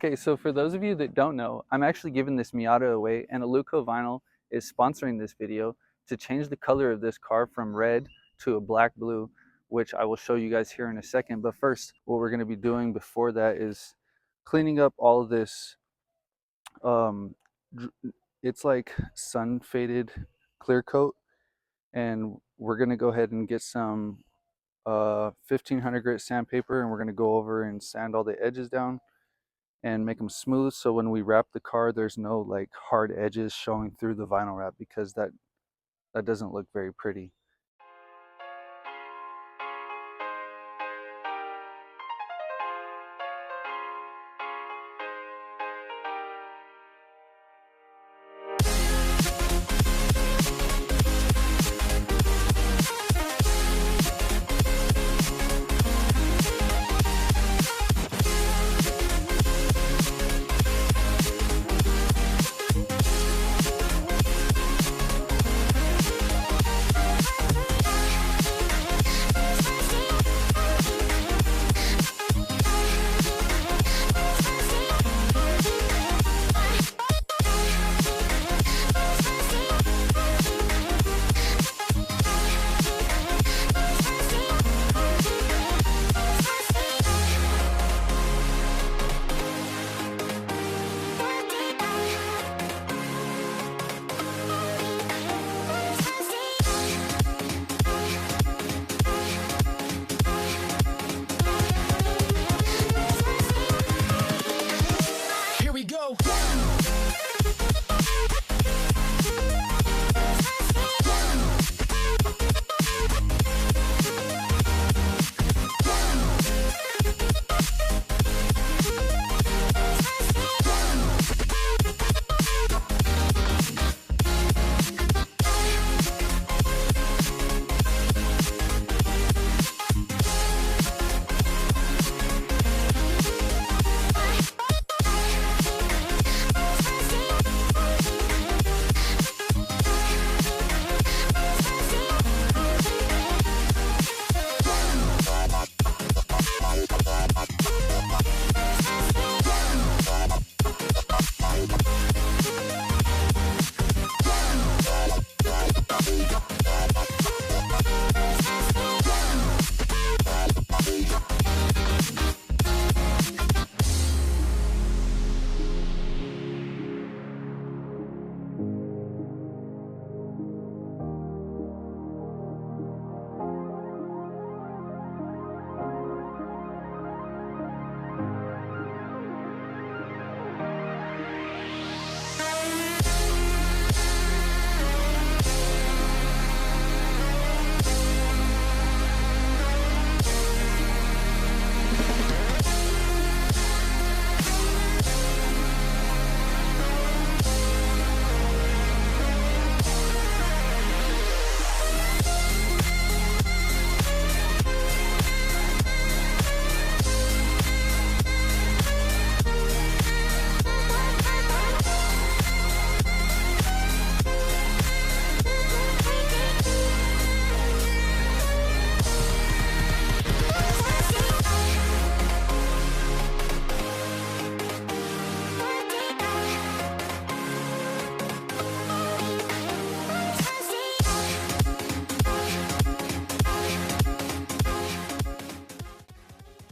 Okay, so for those of you that don't know, I'm actually giving this Miata away, and Aluko Vinyl is sponsoring this video to change the color of this car from red to a black blue, which I will show you guys here in a second. But first, what we're going to be doing before that is cleaning up all of this. Um, it's like sun faded clear coat, and we're going to go ahead and get some 1500 grit sandpaper, and we're going to go over and sand all the edges down and make them smooth, so when we wrap the car there's no like hard edges showing through the vinyl wrap, because that doesn't look very pretty.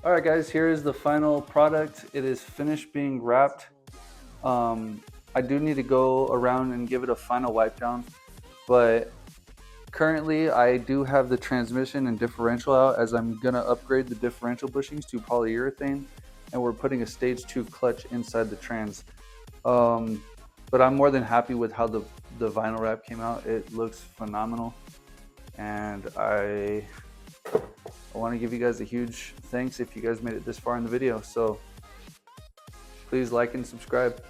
All right guys, here is the final product. It is finished being wrapped. I do need to go around and give it a final wipe down, but currently I do have the transmission and differential out, as I'm gonna upgrade the differential bushings to polyurethane, and we're putting a stage 2 clutch inside the trans. But I'm more than happy with how the vinyl wrap came out. It looks phenomenal, and I want to give you guys a huge thanks if you guys made it this far in the video. So please like and subscribe.